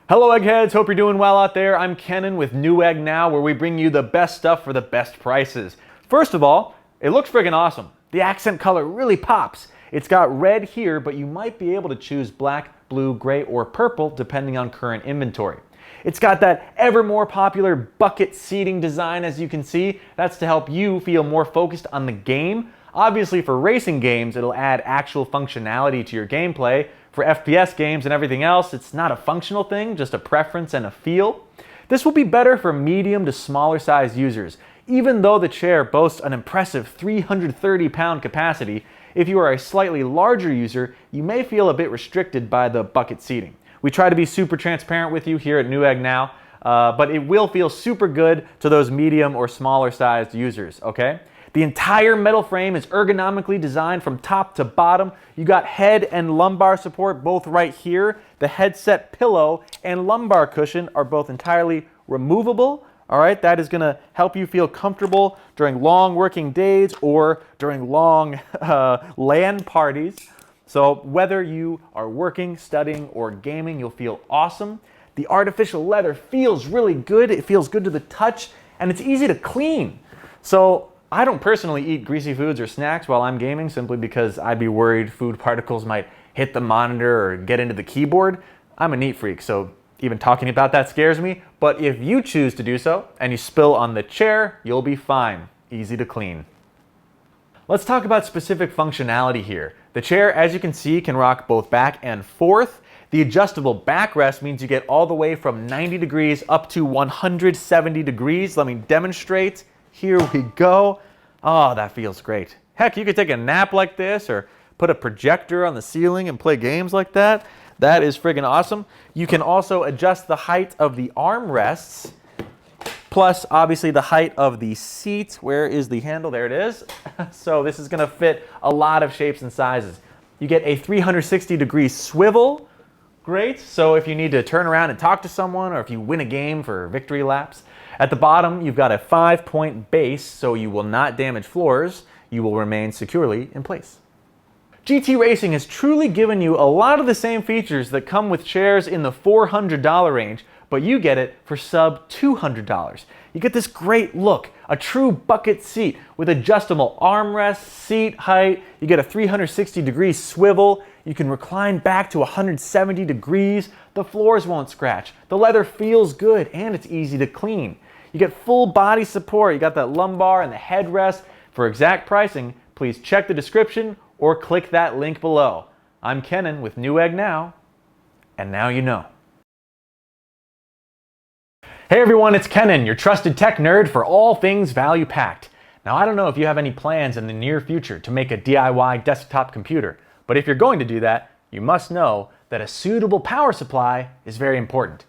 Hello Eggheads, hope you're doing well out there. I'm Kenan with Newegg Now, where we bring you the best stuff for the best prices. First of all, it looks friggin' awesome. The accent color really pops. It's got red here, but you might be able to choose black, blue, gray, or purple depending on current inventory. It's got that ever more popular bucket seating design, as you can see. That's to help you feel more focused on the game. Obviously for racing games, it'll add actual functionality to your gameplay. For FPS games and everything else, it's not a functional thing, just a preference and a feel. This will be better for medium to smaller size users. Even though the chair boasts an impressive 330-pound capacity, if you are a slightly larger user, you may feel a bit restricted by the bucket seating. We try to be super transparent with you here at Newegg Now, but it will feel super good to those medium or smaller sized users, okay? The entire metal frame is ergonomically designed from top to bottom. You got head and lumbar support both right here. The headset pillow and lumbar cushion are both entirely removable. All right, that is gonna help you feel comfortable during long working days or during long LAN parties. So whether you are working, studying, or gaming, you'll feel awesome. The artificial leather feels really good. It feels good to the touch, and it's easy to clean. So I don't personally eat greasy foods or snacks while I'm gaming simply because I'd be worried food particles might hit the monitor or get into the keyboard. I'm a neat freak, so even talking about that scares me. But if you choose to do so and you spill on the chair, you'll be fine. Easy to clean. Let's talk about specific functionality here. The chair, as you can see, can rock both back and forth. The adjustable backrest means you get all the way from 90 degrees up to 170 degrees. Let me demonstrate. Here we go. Oh, that feels great. Heck, you could take a nap like this or put a projector on the ceiling and play games like that. That is friggin' awesome. You can also adjust the height of the armrests, plus obviously the height of the seat. Where is the handle? There it is. So this is gonna fit a lot of shapes and sizes. You get a 360-degree swivel. Great, so if you need to turn around and talk to someone or if you win a game for victory laps. At the bottom, you've got a 5-point base, so you will not damage floors. You will remain securely in place. GT Racing has truly given you a lot of the same features that come with chairs in the $400 range, but you get it for sub $200. You get this great look, a true bucket seat with adjustable armrests, seat height. You get a 360-degree swivel. You can recline back to 170 degrees. The floors won't scratch. The leather feels good and it's easy to clean. You get full body support. You got that lumbar and the headrest. For exact pricing, please check the description or click that link below. I'm Kenan with Newegg Now, and now you know. Hey everyone, it's Kenan, your trusted tech nerd for all things value-packed. Now I don't know if you have any plans in the near future to make a DIY desktop computer, but if you're going to do that, you must know that a suitable power supply is very important.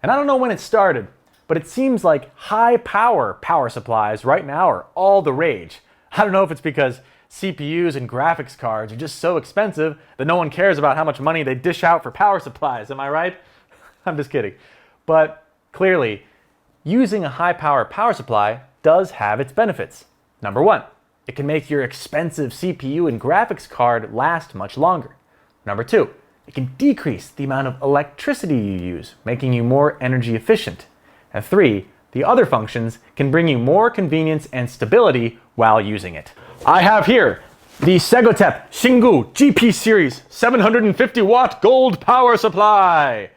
And I don't know when it started, but it seems like high power supplies right now are all the rage. I don't know if it's because CPUs and graphics cards are just so expensive that no one cares about how much money they dish out for power supplies, am I right? I'm just kidding. But clearly, using a high power supply does have its benefits. Number one, it can make your expensive CPU and graphics card last much longer. Number two, it can decrease the amount of electricity you use, making you more energy efficient. And three, the other functions can bring you more convenience and stability while using it. I have here the Segotep GP Series 750 watt gold power supply.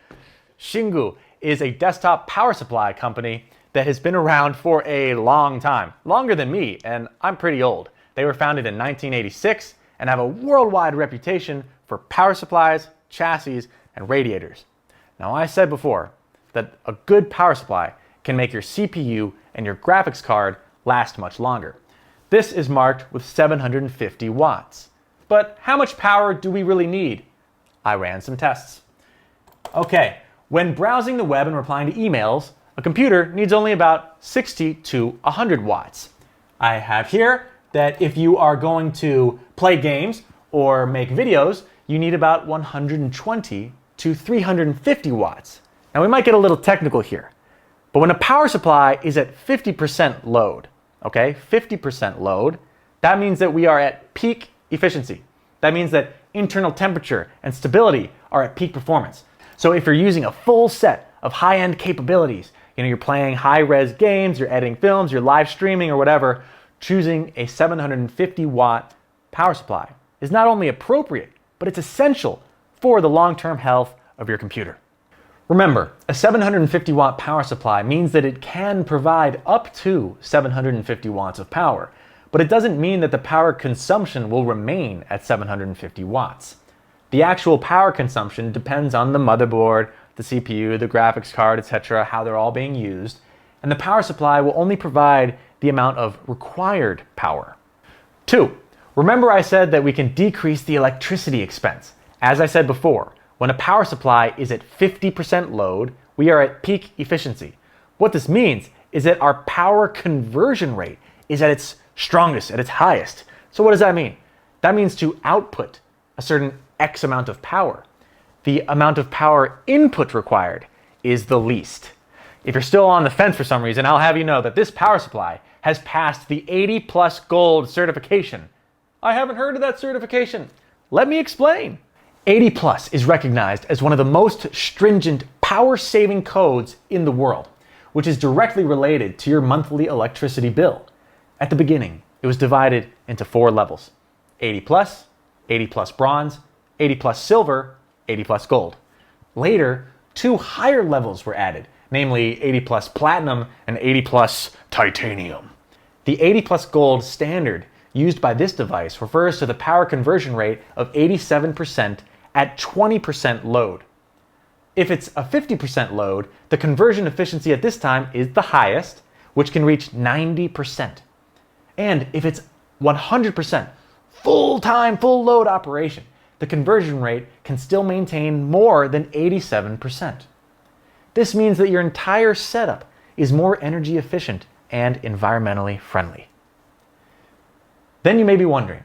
Xingoo is a desktop power supply company that has been around for a long time, longer than me, and I'm pretty old. They were founded in 1986 and have a worldwide reputation for power supplies, chassis, and radiators. Now, I said before that a good power supply can make your CPU and your graphics card last much longer. This is marked with 750 watts. But how much power do we really need? I ran some tests. Okay, when browsing the web and replying to emails, a computer needs only about 60 to 100 watts. I have here that if you are going to play games or make videos, you need about 120 to 350 watts. Now we might get a little technical here, but when a power supply is at 50% load, okay, 50% load, that means that we are at peak efficiency. That means that internal temperature and stability are at peak performance. So if you're using a full set of high-end capabilities, you're playing high-res games, you're editing films, you're live streaming or whatever, choosing a 750 watt power supply is not only appropriate, but it's essential for the long-term health of your computer. Remember, a 750 watt power supply means that it can provide up to 750 watts of power, but it doesn't mean that the power consumption will remain at 750 watts. The actual power consumption depends on the motherboard, the CPU, the graphics card, etc., how they're all being used, and the power supply will only provide the amount of required power. 2. Remember I said that we can decrease the electricity expense. As I said before, when a power supply is at 50% load, we are at peak efficiency. What this means is that our power conversion rate is at its strongest, at its highest. So what does that mean? That means to output a certain X amount of power. The amount of power input required is the least. If you're still on the fence for some reason, I'll have you know that this power supply has passed the 80+ gold certification. I haven't heard of that certification. Let me explain. 80+ is recognized as one of the most stringent power-saving codes in the world, which is directly related to your monthly electricity bill. At the beginning, it was divided into 4 levels: 80+, 80+ bronze, 80+ silver, 80+ gold. Later, 2 higher levels were added, namely 80+ platinum and 80+ titanium. The 80+ gold standard used by this device refers to the power conversion rate of 87% at 20% load. If it's a 50% load, the conversion efficiency at this time is the highest, which can reach 90%. And if it's 100% full-time, full load operation, the conversion rate can still maintain more than 87%. This means that your entire setup is more energy efficient and environmentally friendly. Then you may be wondering,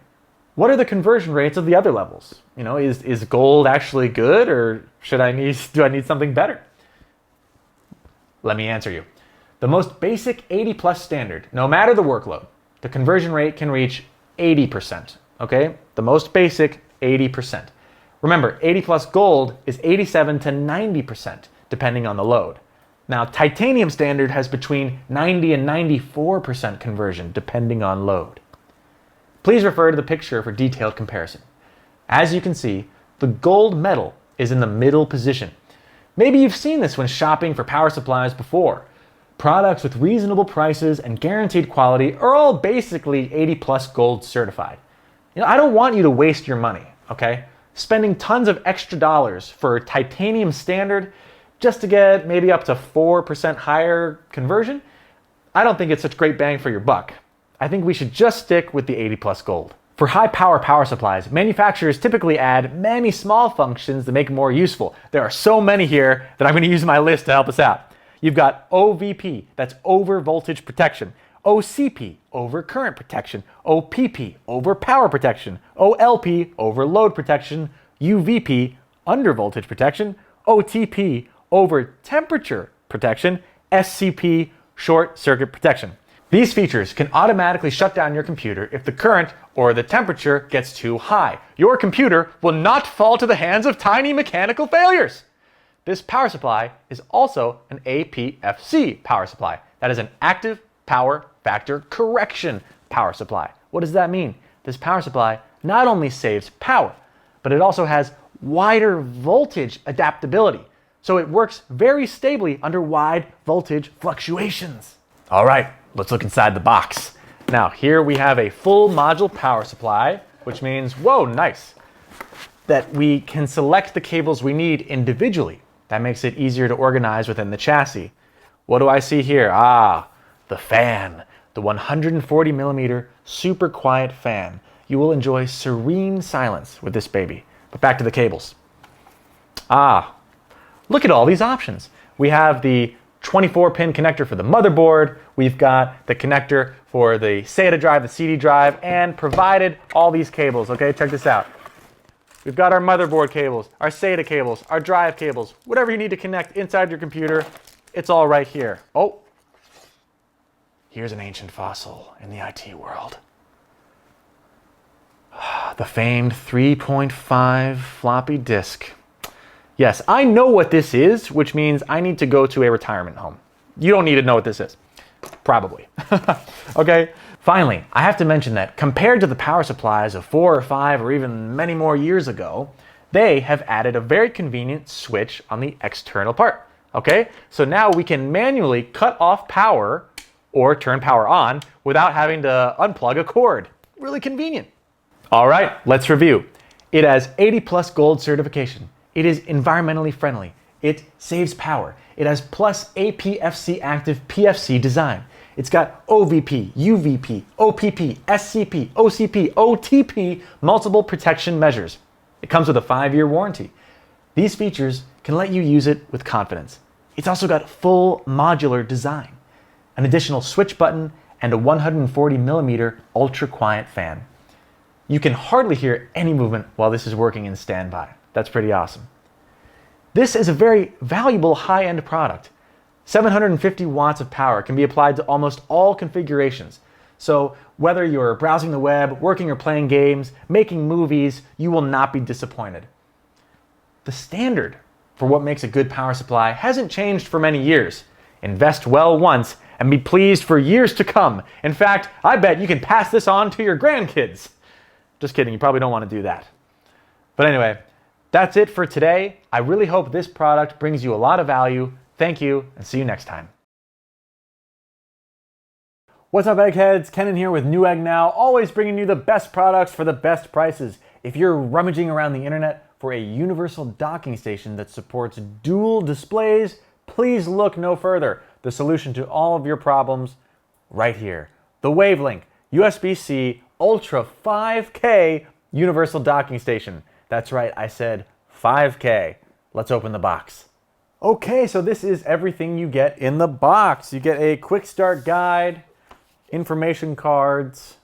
what are the conversion rates of the other levels? Is gold actually good, or do I need something better? Let me answer you. The most basic 80+ standard, no matter the workload, the conversion rate can reach 80%, okay? The most basic 80%. Remember, 80+ gold is 87 to 90%, depending on the load. Now, titanium standard has between 90 and 94% conversion, depending on load. Please refer to the picture for detailed comparison. As you can see, the gold metal is in the middle position. Maybe you've seen this when shopping for power supplies before. Products with reasonable prices and guaranteed quality are all basically 80+ gold certified. I don't want you to waste your money, okay? Spending tons of extra dollars for titanium standard just to get maybe up to 4% higher conversion, I don't think it's such great bang for your buck. I think we should just stick with the 80+ gold. For high power supplies, manufacturers typically add many small functions to make it more useful. There are so many here that I'm going to use my list to help us out. You've got OVP, that's over voltage protection. OCP, over current protection. OPP, over power protection. OLP, over load protection. UVP, under voltage protection. OTP, over temperature protection. SCP, short circuit protection. These features can automatically shut down your computer if the current or the temperature gets too high. Your computer will not fall to the hands of tiny mechanical failures. This power supply is also an APFC power supply. That is an active power factor correction power supply. What does that mean? This power supply not only saves power, but it also has wider voltage adaptability. So it works very stably under wide voltage fluctuations. All right, let's look inside the box. Now here we have a full module power supply, which means, whoa, nice, that we can select the cables we need individually. That makes it easier to organize within the chassis. What do I see here? The fan, the 140 millimeter super quiet fan. You will enjoy serene silence with this baby. But back to the cables. Look at all these options. We have the 24-pin connector for the motherboard. We've got the connector for the SATA drive, the CD drive, and provided all these cables. Okay, check this out. We've got our motherboard cables, our SATA cables, our drive cables, whatever you need to connect inside your computer, it's all right here. Oh, here's an ancient fossil in the IT world. The famed 3.5 floppy disk. Yes, I know what this is, which means I need to go to a retirement home. You don't need to know what this is. Probably. Okay? Finally, I have to mention that compared to the power supplies of 4 or 5 or even many more years ago, they have added a very convenient switch on the external part. Okay? So now we can manually cut off power or turn power on without having to unplug a cord. Really convenient. All right, let's review. It has 80+ gold certification. It is environmentally friendly. It saves power. It has plus APFC active PFC design. It's got OVP, UVP, OPP, SCP, OCP, OTP, multiple protection measures. It comes with a 5-year warranty. These features can let you use it with confidence. It's also got full modular design, an additional switch button, and a 140mm ultra quiet fan. You can hardly hear any movement while this is working in standby. That's pretty awesome. This is a very valuable high-end product. 750 watts of power can be applied to almost all configurations. So whether you're browsing the web, working or playing games, making movies, you will not be disappointed. The standard for what makes a good power supply hasn't changed for many years. Invest well once and be pleased for years to come. In fact, I bet you can pass this on to your grandkids. Just kidding, you probably don't want to do that. But anyway, that's it for today. I really hope this product brings you a lot of value. Thank you, and see you next time. What's up, Eggheads? Kenan here with Newegg Now, always bringing you the best products for the best prices. If you're rummaging around the internet for a universal docking station that supports dual displays, please look no further. The solution to all of your problems right here. The Wavlink USB-C Ultra 5K universal docking station. That's right, I said 5K. Let's open the box. Okay, so this is everything you get in the box. You get a quick start guide, information cards,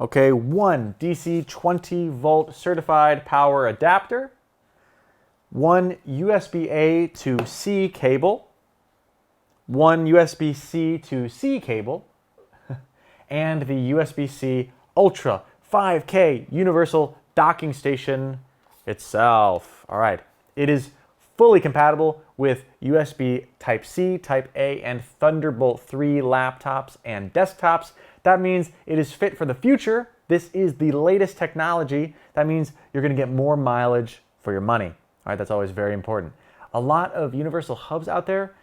okay, one DC 20 volt certified power adapter, one USB-A to C cable, one USB-C to C cable, and the USB-C Ultra 5K universal docking station itself. All right, it is fully compatible with USB Type-C, Type-A, and Thunderbolt 3 laptops and desktops. That means it is fit for the future. This is the latest technology. That means you're gonna get more mileage for your money. All right, that's always very important. A lot of universal hubs out there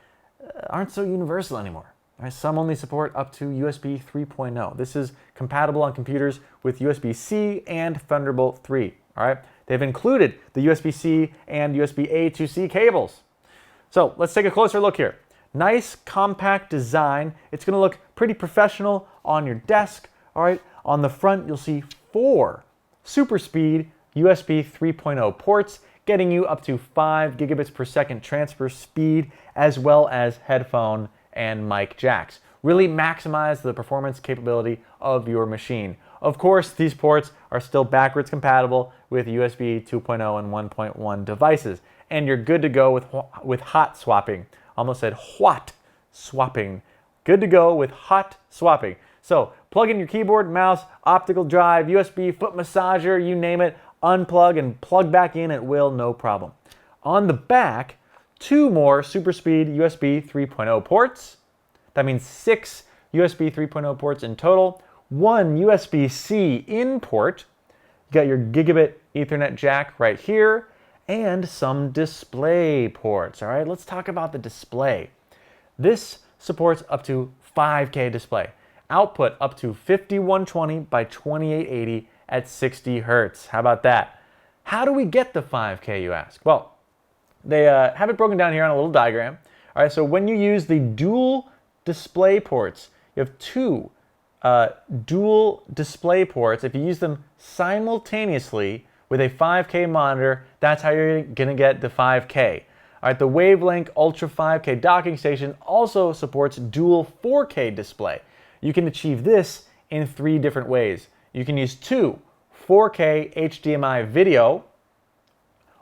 aren't so universal anymore. Right? Some only support up to USB 3.0. This is compatible on computers with USB-C and Thunderbolt 3. All right, they've included the USB-C and USB-A to C cables. So let's take a closer look here. Nice compact design. It's gonna look pretty professional on your desk. All right, on the front you'll see 4 super speed USB 3.0 ports, getting you up to 5 gigabits per second transfer speed, as well as headphone and mic jacks. Really maximize the performance capability of your machine. Of course, these ports are still backwards compatible with USB 2.0 and 1.1 devices, and you're good to go with hot swapping. Almost said what swapping. Good to go with hot swapping. So plug in your keyboard, mouse, optical drive, USB, foot massager, you name it, unplug and plug back in at will, no problem. On the back, 2 more super speed USB 3.0 ports. That means 6 USB 3.0 ports in total. 1 USB-C in port. You got your gigabit Ethernet jack right here, and some display ports. All right, let's talk about the display. This supports up to 5K display. Output up to 5120 by 2880 at 60 Hertz. How about that? How do we get the 5K, you ask? Well, they have it broken down here on a little diagram. All right, so when you use the dual display ports, you have 2 dual display ports. If you use them simultaneously with a 5K monitor, that's how you're gonna get the 5K. All right, the Wavlink Ultra 5K docking station also supports dual 4K display. You can achieve this in 3 different ways. You can use 2 4K HDMI video,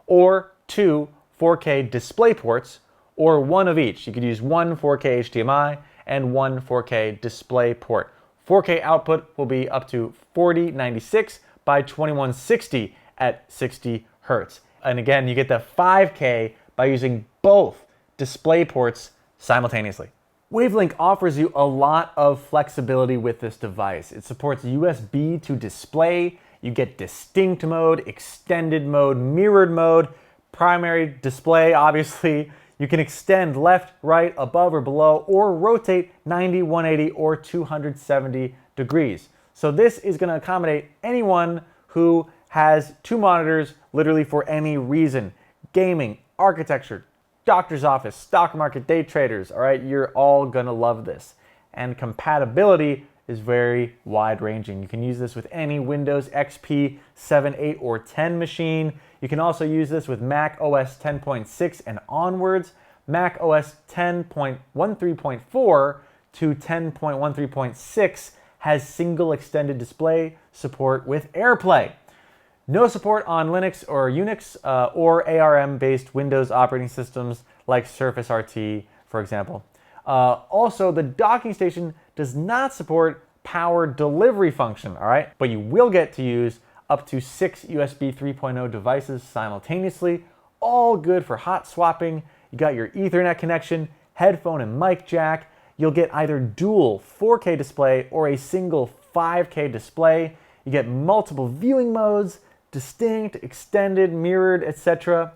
or 2 4K display ports, or 1 of each. You could use 1 4K HDMI and 1 4K display port. 4K output will be up to 4096 by 2160 at 60 Hertz. And again, you get the 5K by using both display ports simultaneously. Wavlink offers you a lot of flexibility with this device. It supports USB to display. You get distinct mode, extended mode, mirrored mode, primary display, obviously. You can extend left, right, above or below, or rotate 90, 180, or 270 degrees. So this is going to accommodate anyone who has two monitors literally for any reason. Gaming, architecture, doctor's office, stock market, day traders, all right? You're all going to love this. And compatibility is very wide-ranging. You can use this with any Windows XP 7, 8, or 10 machine. You can also use this with Mac OS 10.6 and onwards. Mac OS 10.13.4 to 10.13.6 has single extended display support with AirPlay. No support on Linux or Unix or ARM-based Windows operating systems like Surface RT, for example. Also, the docking station does not support power delivery function, all right? But you will get to use up to 6 USB 3.0 devices simultaneously, all good for hot swapping. You got your Ethernet connection, headphone and mic jack. You'll get either dual 4K display or a single 5K display. You get multiple viewing modes, distinct, extended, mirrored, etc.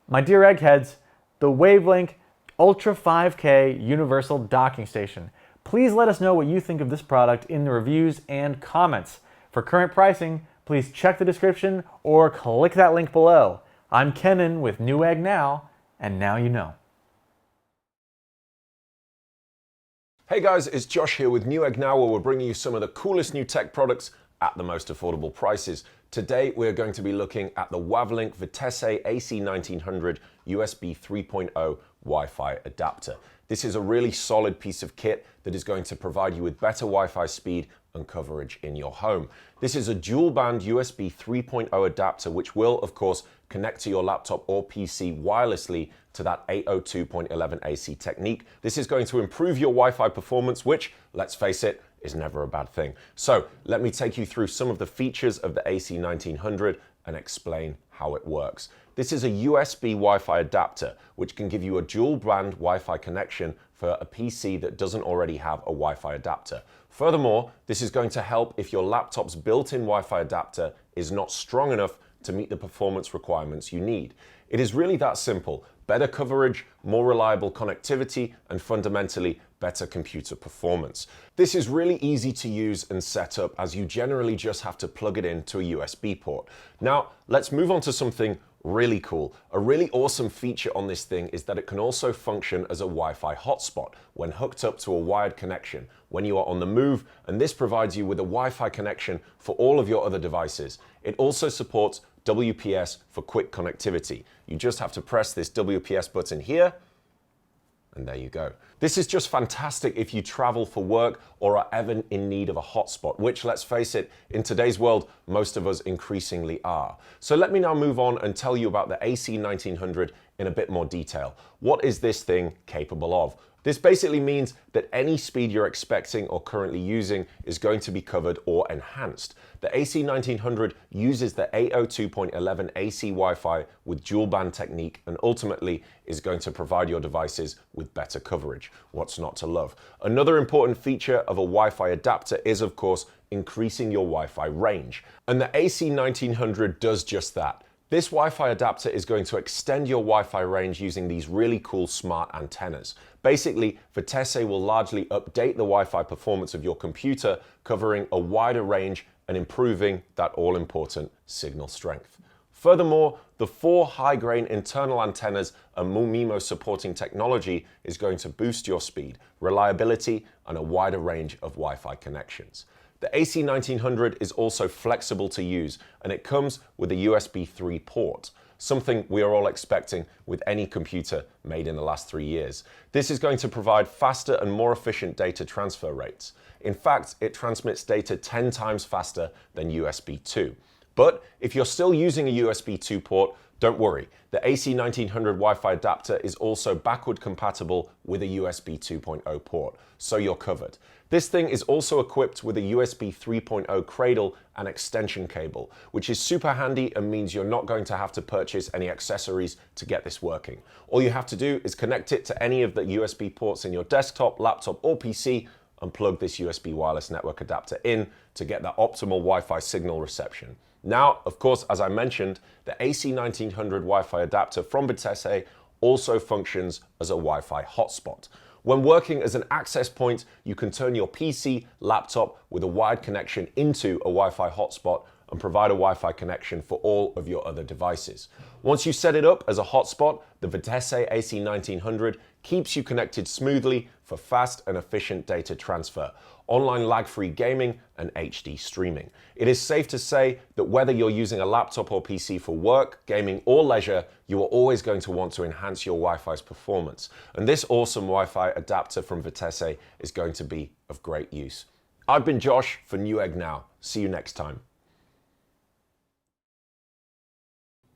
My dear Eggheads, the Wavlink Ultra 5K Universal Docking Station. Please let us know what you think of this product in the reviews and comments. For current pricing, please check the description or click that link below. I'm Kenan with Newegg Now, and now you know. Hey guys, it's Josh here with Newegg Now, where we're bringing you some of the coolest new tech products at the most affordable prices. Today we're going to be looking at the Wavlink Vitesse AC1900 USB 3.0 Wi-Fi adapter. This is a really solid piece of kit that is going to provide you with better Wi-Fi speed and coverage in your home. This is a dual band USB 3.0 adapter which will of course connect to your laptop or PC wirelessly to that 802.11 AC technique. This is going to improve your Wi-Fi performance, which, let's face it, is never a bad thing. So let me take you through some of the features of the AC1900 and explain how it works. This is a USB Wi-Fi adapter which can give you a dual band Wi-Fi connection for a PC that doesn't already have a Wi-Fi adapter. Furthermore, this is going to help if your laptop's built-in Wi-Fi adapter is not strong enough to meet the performance requirements you need. It is really that simple. Better coverage, more reliable connectivity, and fundamentally better computer performance. This is really easy to use and set up as you generally just have to plug it into a USB port. Now, let's move on to something really cool. A really awesome feature on this thing is that it can also function as a Wi-Fi hotspot when hooked up to a wired connection when you are on the move, and this provides you with a Wi-Fi connection for all of your other devices. It also supports WPS for quick connectivity. You just have to press this WPS button here, and there you go. This is just fantastic if you travel for work or are ever in need of a hotspot, which, let's face it, in today's world, most of us increasingly are. So let me now move on and tell you about the AC1900 in a bit more detail. What is this thing capable of? This basically means that any speed you're expecting or currently using is going to be covered or enhanced. The AC1900 uses the 802.11 AC Wi-Fi with dual band technique and ultimately is going to provide your devices with better coverage. What's not to love? Another important feature of a Wi-Fi adapter is, of course, increasing your Wi-Fi range. And the AC1900 does just that. This Wi-Fi adapter is going to extend your Wi-Fi range using these really cool smart antennas. Basically, Vitesse will largely update the Wi-Fi performance of your computer, covering a wider range and improving that all-important signal strength. Furthermore, the 4 high-grain internal antennas and MIMO supporting technology is going to boost your speed, reliability, and a wider range of Wi-Fi connections. The AC1900 is also flexible to use, and it comes with a USB 3 port, something we are all expecting with any computer made in the last 3 years. This is going to provide faster and more efficient data transfer rates. In fact, it transmits data 10 times faster than USB 2. But if you're still using a USB 2 port, Don't worry, the AC1900 Wi-Fi adapter is also backward compatible with a USB 2.0 port, so you're covered. This thing is also equipped with a USB 3.0 cradle and extension cable, which is super handy and means you're not going to have to purchase any accessories to get this working. All you have to do is connect it to any of the USB ports in your desktop, laptop, or PC and plug this USB wireless network adapter in to get that optimal Wi-Fi signal reception. Now, of course, as I mentioned, the AC1900 Wi-Fi adapter from Vitesse also functions as a Wi-Fi hotspot. When working as an access point, you can turn your PC, laptop with a wired connection into a Wi-Fi hotspot and provide a Wi-Fi connection for all of your other devices. Once you set it up as a hotspot, the Vitesse AC1900 keeps you connected smoothly for fast and efficient data transfer, online lag-free gaming, and HD streaming. It is safe to say that whether you're using a laptop or PC for work, gaming, or leisure, you are always going to want to enhance your Wi-Fi's performance. And this awesome Wi-Fi adapter from Vitesse is going to be of great use. I've been Josh for Newegg Now. See you next time.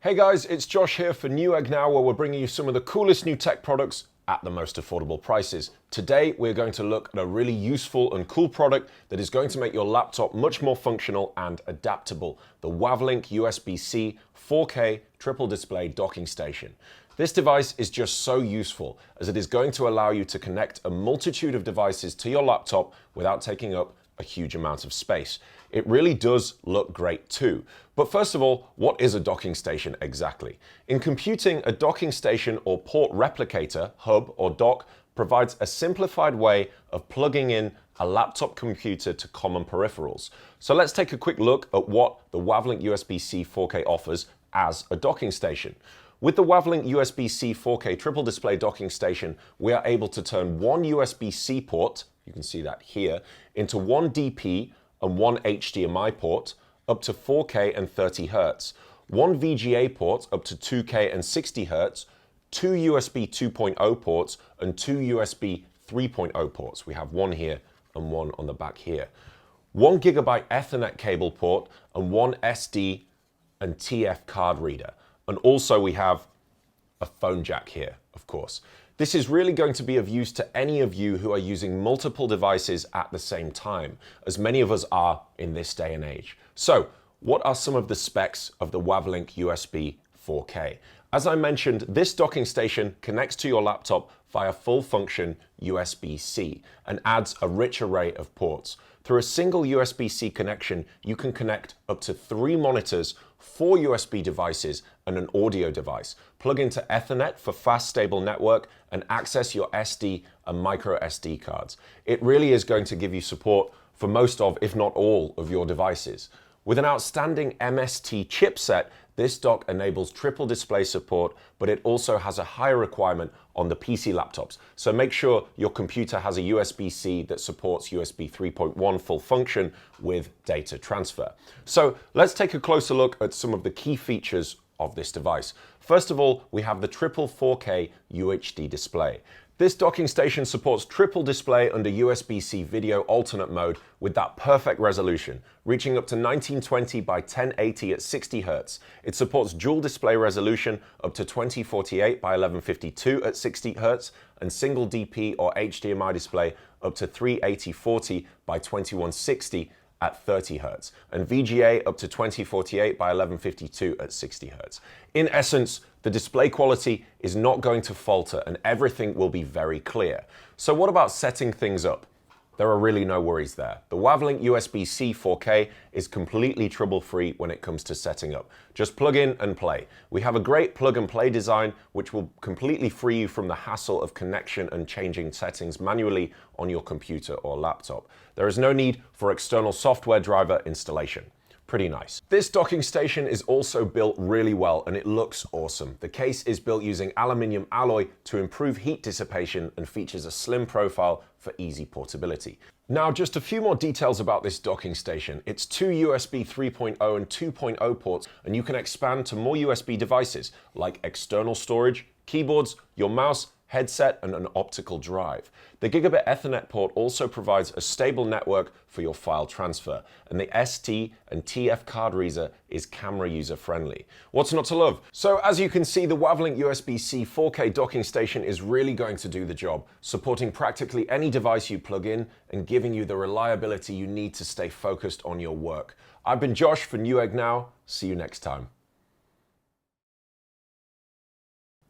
Hey guys, it's Josh here for Newegg Now, where we're bringing you some of the coolest new tech products at the most affordable prices. Today, we're going to look at a really useful and cool product that is going to make your laptop much more functional and adaptable, the Wavlink USB-C 4K triple display docking station. This device is just so useful as it is going to allow you to connect a multitude of devices to your laptop without taking up a huge amount of space. It really does look great too. But first of all, what is a docking station exactly? In computing, a docking station or port replicator, hub or dock, provides a simplified way of plugging in a laptop computer to common peripherals. So let's take a quick look at what the Wavlink USB-C 4K offers as a docking station. With the Wavlink USB-C 4K triple display docking station, we are able to turn one USB-C port, you can see that here, into one DP and one HDMI port up to 4K and 30 Hz, one VGA port up to 2K and 60 Hz, two USB 2.0 ports, and two USB 3.0 ports. We have one here and one on the back here. 1 GB Ethernet cable port and one SD and TF card reader. And also we have a phone jack here, of course. This is really going to be of use to any of you who are using multiple devices at the same time, as many of us are in this day and age. So, what are some of the specs of the Wavlink USB 4K? As I mentioned, this docking station connects to your laptop via full function USB-C and adds a rich array of ports. Through a single USB-C connection, you can connect up to 3 monitors, 4 USB devices, and an audio device. Plug into Ethernet for fast, stable network, and access your SD and micro SD cards. It really is going to give you support for most of, if not all, of your devices. With an outstanding MST chipset, this dock enables triple display support, but it also has a higher requirement on the PC laptops. So make sure your computer has a USB-C that supports USB 3.1 full function with data transfer. So let's take a closer look at some of the key features of this device. First of all, we have the triple 4K UHD display. This docking station supports triple display under USB-C video alternate mode with that perfect resolution, reaching up to 1920 by 1080 at 60 Hz. It supports dual display resolution up to 2048 by 1152 at 60 Hz and single DP or HDMI display up to 380/40 by 2160 at 30 Hz, and VGA up to 2048 by 1152 at 60 Hz. In essence, the display quality is not going to falter and everything will be very clear. So what about setting things up? There are really no worries there. The Wavlink USB-C 4K is completely trouble-free when it comes to setting up. Just plug in and play. We have a great plug-and-play design which will completely free you from the hassle of connection and changing settings manually on your computer or laptop. There is no need for external software driver installation. Pretty nice. This docking station is also built really well and it looks awesome. The case is built using aluminium alloy to improve heat dissipation and features a slim profile for easy portability. Now, just a few more details about this docking station. It's 2 USB 3.0 and 2.0 ports, and you can expand to more USB devices like external storage, keyboards, your mouse, headset, and an optical drive. The Gigabit Ethernet port also provides a stable network for your file transfer, and the ST and TF card reader is camera user friendly. What's not to love? So as you can see, the Wavlink USB-C 4K docking station is really going to do the job, supporting practically any device you plug in and giving you the reliability you need to stay focused on your work. I've been Josh for Newegg Now. See you next time.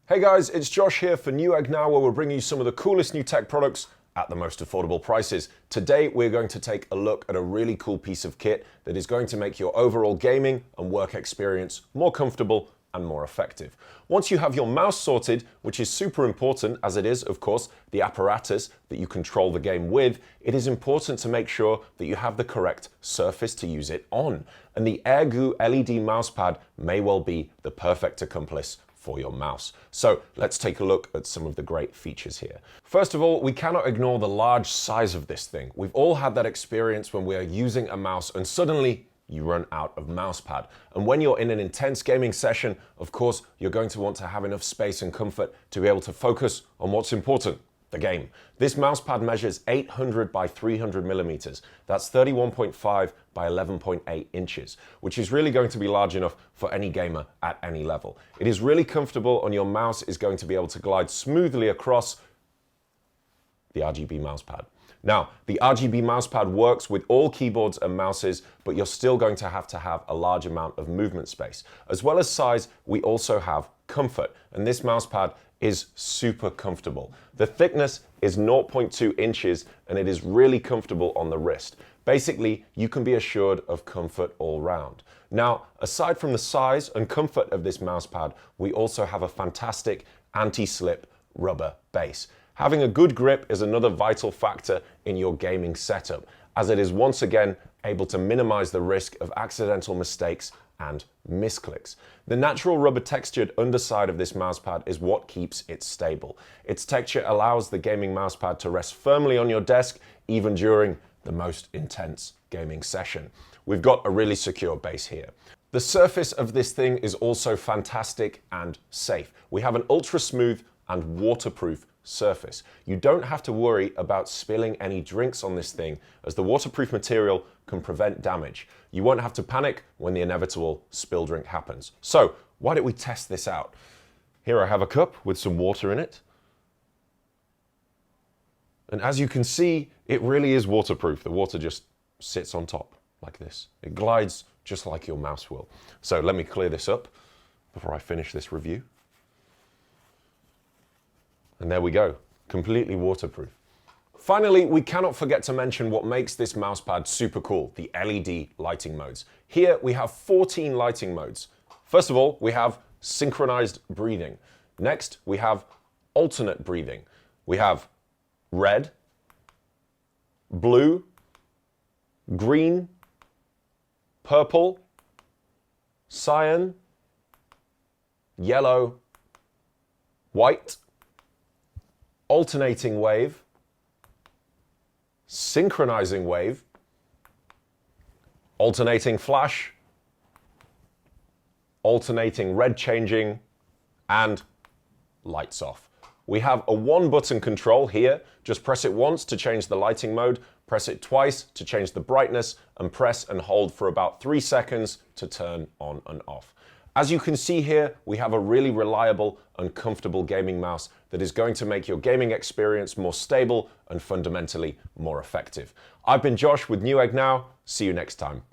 Hey guys, it's Josh here for Newegg Now, where we're bringing you some of the coolest new tech products at the most affordable prices. Today, we're going to take a look at a really cool piece of kit that is going to make your overall gaming and work experience more comfortable and more effective. Once you have your mouse sorted, which is super important as it is, of course, the apparatus that you control the game with, it is important to make sure that you have the correct surface to use it on. And the Airgoo LED Mouse Pad may well be the perfect accomplice for your mouse. So let's take a look at some of the great features here. First of all, we cannot ignore the large size of this thing. We've all had that experience when we are using a mouse and suddenly you run out of mouse pad. And when you're in an intense gaming session, of course, you're going to want to have enough space and comfort to be able to focus on what's important, the game. This mouse pad measures 800 by 300 millimeters. That's 31.5 by 11.8 inches, which is really going to be large enough for any gamer at any level. It is really comfortable, and your mouse is going to be able to glide smoothly across the RGB mouse pad. Now, the RGB mouse pad works with all keyboards and mouses, but you're still going to have a large amount of movement space. As well as size, we also have comfort, and this mouse pad is super comfortable. The thickness is 0.2 inches, and it is really comfortable on the wrist. Basically, you can be assured of comfort all round. Now, aside from the size and comfort of this mouse pad, we also have a fantastic anti-slip rubber base. Having a good grip is another vital factor in your gaming setup, as it is once again able to minimize the risk of accidental mistakes and misclicks. The natural rubber textured underside of this mousepad is what keeps it stable. Its texture allows the gaming mousepad to rest firmly on your desk, even during the most intense gaming session. We've got a really secure base here. The surface of this thing is also fantastic and safe. We have an ultra smooth and waterproof surface. You don't have to worry about spilling any drinks on this thing, as the waterproof material can prevent damage. You won't have to panic when the inevitable spill drink happens. So why don't we test this out? Here I have a cup with some water in it. And as you can see, it really is waterproof. The water just sits on top like this. It glides just like your mouse will. So let me clear this up before I finish this review. And there we go, completely waterproof. Finally, we cannot forget to mention what makes this mousepad super cool, the LED lighting modes. Here we have 14 lighting modes. First of all, we have synchronized breathing. Next, we have alternate breathing. We have red, blue, green, purple, cyan, yellow, white, alternating wave, synchronizing wave, alternating flash, alternating red changing, and lights off. We have a one-button control here. Just press it once to change the lighting mode, press it twice to change the brightness, and press and hold for about 3 seconds to turn on and off. As you can see here, we have a really reliable and comfortable gaming mouse that is going to make your gaming experience more stable and fundamentally more effective. I've been Josh with Newegg Now. See you next time.